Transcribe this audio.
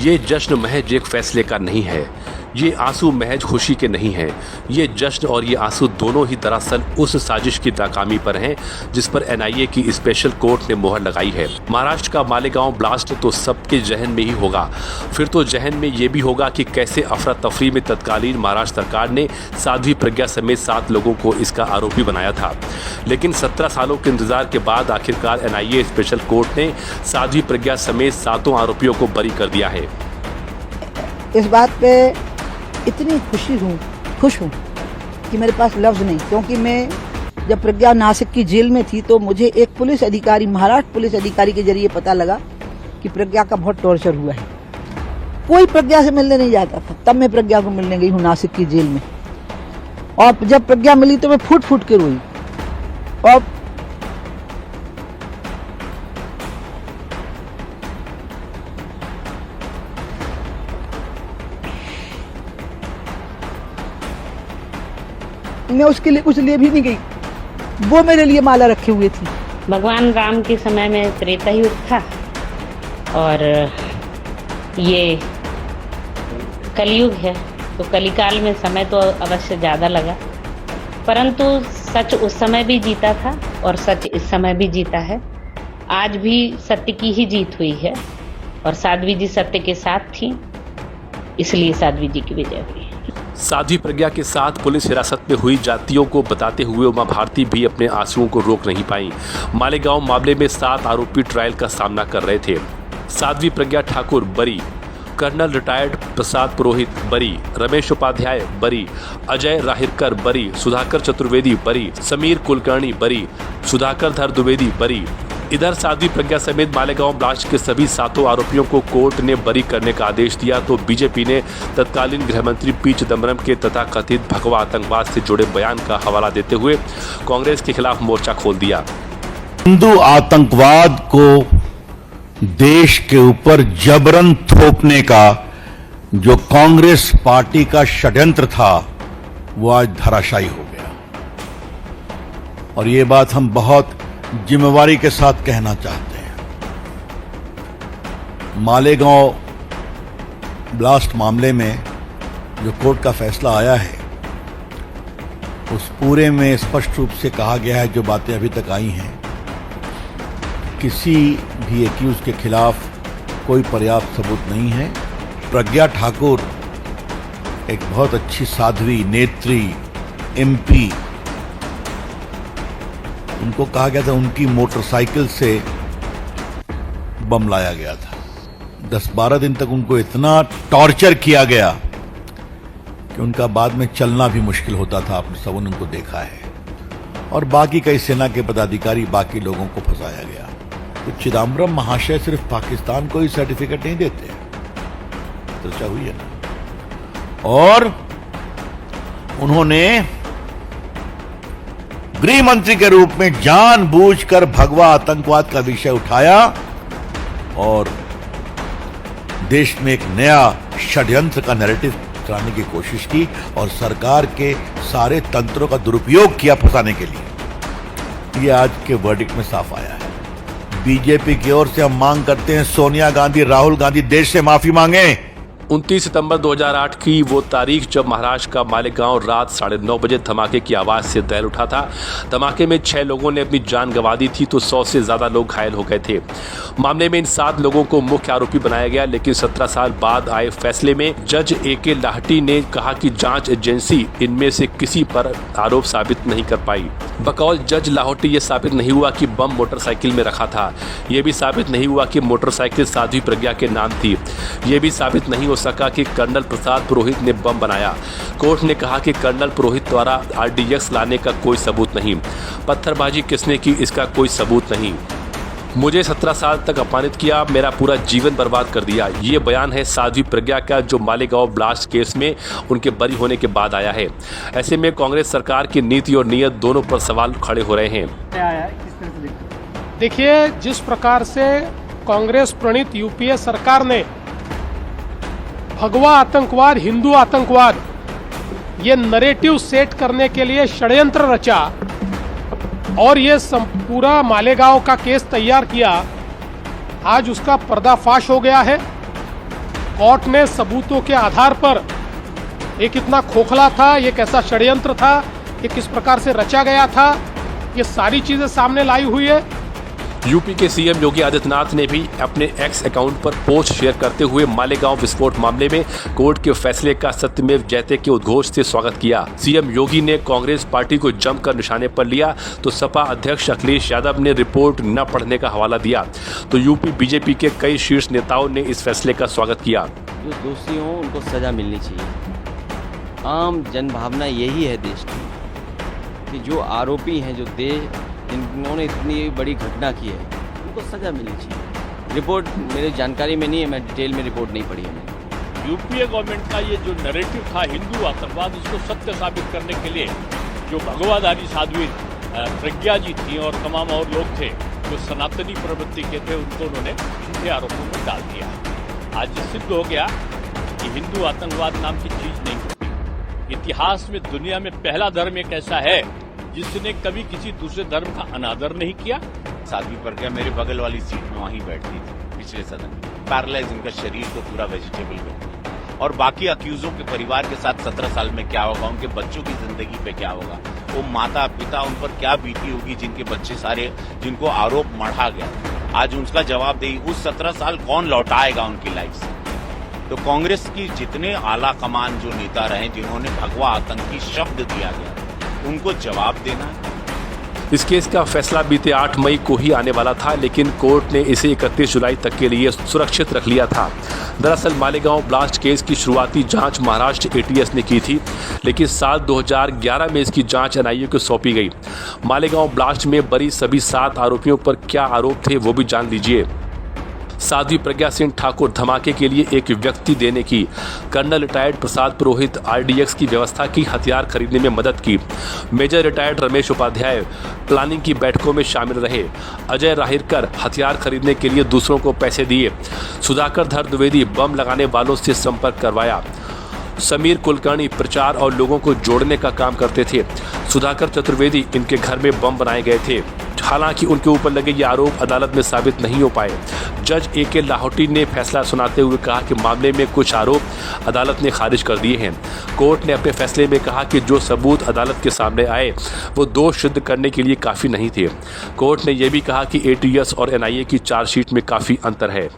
ये जश्न महज एक फैसले का नहीं है, ये आंसू महज खुशी के नहीं हैं। ये जश्न और ये आंसू दोनों ही दरअसल उस साजिश की नाकामी पर हैं जिस पर एनआईए की स्पेशल कोर्ट ने मोहर लगाई है। महाराष्ट्र का मालेगांव ब्लास्ट तो सबके जहन में ही होगा, फिर तो जहन में ये भी होगा कि कैसे अफरा तफरी में तत्कालीन महाराष्ट्र सरकार ने साध्वी प्रज्ञा समेत 7 लोगों को इसका आरोपी बनाया था। लेकिन 17 सालों के इंतजार के बाद आखिरकार एनआईए स्पेशल कोर्ट ने साध्वी प्रज्ञा समेत 7 आरोपियों को बरी कर दिया है। इस बात पे इतनी खुश हूँ कि मेरे पास लफ्ज़ नहीं, क्योंकि मैं जब प्रज्ञा नासिक की जेल में थी तो मुझे एक पुलिस अधिकारी, महाराष्ट्र पुलिस अधिकारी के जरिए पता लगा कि प्रज्ञा का बहुत टॉर्चर हुआ है। कोई प्रज्ञा से मिलने नहीं जाता था। तब मैं प्रज्ञा को मिलने गई हूँ नासिक की जेल में, और जब प्रज्ञा मिली तो मैं फूट फूट के रोई। और मैं उसके लिए कुछ लिए भी नहीं गई, वो मेरे लिए माला रखे हुए थी। भगवान राम के समय में त्रेता युग था और ये कलयुग है, तो कलिकाल में समय तो अवश्य ज़्यादा लगा, परंतु सच उस समय भी जीता था और सच इस समय भी जीता है। आज भी सत्य की ही जीत हुई है और साध्वी जी सत्य के साथ थी, इसलिए साध्वी जी की विजय हुई। साध्वी प्रज्ञा के साथ पुलिस हिरासत में हुई जातियों को बताते हुए उमा भारती भी अपने आंसुओं को रोक नहीं पाई। मालेगांव मामले में 7 आरोपी ट्रायल का सामना कर रहे थे। साध्वी प्रज्ञा ठाकुर बरी, कर्नल रिटायर्ड प्रसाद पुरोहित बरी, रमेश उपाध्याय बरी, अजय राहिरकर बरी, सुधाकर चतुर्वेदी बरी, समीर कुलकर्णी बरी, सुधाकर धर द्विवेदी बरी। इधर साध्वी प्रज्ञा समेत मालेगांव ब्लास्ट के सभी 7 आरोपियों को कोर्ट ने बरी करने का आदेश दिया, तो बीजेपी ने तत्कालीन गृहमंत्री पी चिदम्बरम के तथाकथित भगवा आतंकवाद से जुड़े बयान का हवाला देते हुए कांग्रेस के खिलाफ मोर्चा खोल दिया। हिंदू आतंकवाद को देश के ऊपर जबरन थोपने का जो कांग्रेस पार्टी का षड्यंत्र था वो आज धराशायी हो गया, और ये बात हम बहुत जिम्मेवारी के साथ कहना चाहते हैं। मालेगांव ब्लास्ट मामले में जो कोर्ट का फैसला आया है उस पूरे में स्पष्ट रूप से कहा गया है, जो बातें अभी तक आई हैं, किसी भी एक्यूज के खिलाफ कोई पर्याप्त सबूत नहीं है। प्रज्ञा ठाकुर एक बहुत अच्छी साध्वी, नेत्री, एमपी, उनको कहा गया था उनकी मोटरसाइकिल से बम लाया गया था। 10-12 दिन तक उनको इतना टॉर्चर किया गया कि उनका बाद में चलना भी मुश्किल होता था। आपने सब उनको देखा है। और बाकी कई सेना के पदाधिकारी, बाकी लोगों को फंसाया गया। तो चिदम्बरम महाशय सिर्फ पाकिस्तान को ही सर्टिफिकेट नहीं देते, चर्चा हुई है ना। और उन्होंने गृह मंत्री के रूप में जानबूझकर भगवा आतंकवाद का विषय उठाया और देश में एक नया षड्यंत्र का नैरेटिव चलाने की कोशिश की और सरकार के सारे तंत्रों का दुरुपयोग किया फंसाने के लिए। ये आज के वर्डिक्ट में साफ आया है। बीजेपी की ओर से हम मांग करते हैं सोनिया गांधी, राहुल गांधी देश से माफी मांगे। 29 सितंबर 2008 की वो तारीख जब महाराष्ट्र का मालेगांव रात 9:30 बजे धमाके की आवाज से दहल उठा था। धमाके में 6 लोगों ने अपनी जान गंवा दी थी, तो 100 से ज्यादा लोग घायल हो गए थे। मामले में इन 7 लोगों को मुख्य आरोपी बनाया गया, लेकिन 17 साल बाद आए फैसले में जज AK लाहटी ने कहा कि जांच एजेंसी इनमें से किसी पर आरोप साबित नहीं कर पाई। बकौल जज लाहौटी ये साबित नहीं हुआ कि बम मोटरसाइकिल में रखा था, ये भी साबित नहीं हुआ कि मोटरसाइकिल साध्वी प्रज्ञा के नाम थी, ये भी साबित नहीं हो सका कि कर्नल प्रसाद पुरोहित ने बम बनाया। कोर्ट ने कहा कि कर्नल पुरोहित द्वारा RDX लाने का कोई सबूत नहीं, पत्थरबाजी किसने की इसका कोई सबूत नहीं, मुझे 17 साल तक अपमानित किया, मेरा पूरा जीवन बर्बाद कर दिया। ये बयान है साध्वी प्रज्ञा का, जो मालेगांव ब्लास्ट केस में उनके बरी होने के बाद आया है। ऐसे में कांग्रेस सरकार की नीति और नीयत दोनों पर सवाल खड़े हो रहे हैं। देखिए, जिस प्रकार से कांग्रेस प्रणीत UPA सरकार ने भगवा आतंकवाद, हिंदू आतंकवाद, ये नैरेटिव सेट करने के लिए षड्यंत्र रचा और ये पूरा मालेगांव का केस तैयार किया, आज उसका पर्दाफाश हो गया है। कोर्ट ने सबूतों के आधार पर ये कितना खोखला था, ये कैसा षड्यंत्र था, ये किस प्रकार से रचा गया था, ये सारी चीजें सामने लाई हुई है। यूपी के सीएम योगी आदित्यनाथ ने भी अपने एक्स अकाउंट पर पोस्ट शेयर करते हुए मालेगांव विस्फोट मामले में कोर्ट के फैसले का सत्यमेव जयते के उद्घोष से स्वागत किया। सीएम योगी ने कांग्रेस पार्टी को जमकर निशाने पर लिया तो सपा अध्यक्ष अखिलेश यादव ने रिपोर्ट न पढ़ने का हवाला दिया तो यूपी बीजेपी के कई शीर्ष नेताओं ने इस फैसले का स्वागत किया। जो दोषी हों उनको सजा मिलनी चाहिए। आम जनभावना यही है देश की कि जो आरोपी हैं, जो इन्होंने इतनी बड़ी घटना की है, उनको सजा मिलनी चाहिए। रिपोर्ट मेरी जानकारी में नहीं है, मैं डिटेल में रिपोर्ट नहीं पढ़ी है मैंने। यूपीए गवर्नमेंट का ये जो नैरेटिव था हिंदू आतंकवाद, उसको सत्य साबित करने के लिए जो भगवाधारी साध्वी प्रज्ञा जी थी और तमाम और लोग थे जो सनातनी प्रवृत्ति के थे, उनको उन्होंने झूठे आरोपों में डाल दिया। आज सिद्ध हो गया कि हिंदू आतंकवाद नाम की चीज नहीं होती। इतिहास में दुनिया में पहला धर्म एक ऐसा है जिसने कभी किसी दूसरे धर्म का अनादर नहीं किया। साध्वी प्रज्ञा मेरे बगल वाली सीट में वहीं बैठती थी पिछले सदन में। पैरालाइज इनका शरीर तो पूरा वेजिटेबल में। और बाकी अक्यूजों के परिवार के साथ 17 साल में क्या होगा, उनके बच्चों की जिंदगी पे क्या होगा, वो माता पिता उन पर क्या बीती होगी जिनके बच्चे सारे, जिनको आरोप मढ़ा गया, आज उनका जवाब दे उस 17 साल कौन लौटाएगा उनकी लाइफ से। तो कांग्रेस की जितने आला कमान जो नेता रहे जिन्होंने भगवा आतंकी शब्द दिया गया, उनको जवाब देना है। इस केस का फैसला बीते 8 मई को ही आने वाला था, लेकिन कोर्ट ने इसे 31 जुलाई तक के लिए सुरक्षित रख लिया था। दरअसल मालेगांव ब्लास्ट केस की शुरुआती जांच महाराष्ट्र एटीएस ने की थी, लेकिन साल 2011 में इसकी जांच एनआईए को सौंपी गई। मालेगांव ब्लास्ट में बरी सभी 7 आरोपियों पर क्या आरोप थे वो भी जान लीजिए। साध्वी प्रज्ञा सिंह ठाकुर धमाके के लिए एक व्यक्ति देने की, colonel retired Prasad Purohit RDX की व्यवस्था की, हथियार खरीदने में मदद की, major retired Ramesh Upadhyay planning की बैठकों में शामिल रहे, अजय राहिरकर हथियार खरीदने के लिए दूसरों को पैसे दिए, सुधाकर धर द्विवेदी बम लगाने वालों से संपर्क करवाया, समीर कुलकर्णी प्रचार और लोगों को जोड़ने का काम करते थे, सुधाकर चतुर्वेदी इनके घर में बम बनाए गए थे। हालांकि उनके ऊपर लगे ये आरोप अदालत में साबित नहीं हो पाए। जज ए.के. लाहौटी ने फैसला सुनाते हुए कहा कि मामले में कुछ आरोप अदालत ने खारिज कर दिए हैं। कोर्ट ने अपने फैसले में कहा कि जो सबूत अदालत के सामने आए वो दोष सिद्ध करने के लिए काफ़ी नहीं थे। कोर्ट ने यह भी कहा कि एटीएस और एनआईए की चार्जशीट में काफ़ी अंतर है।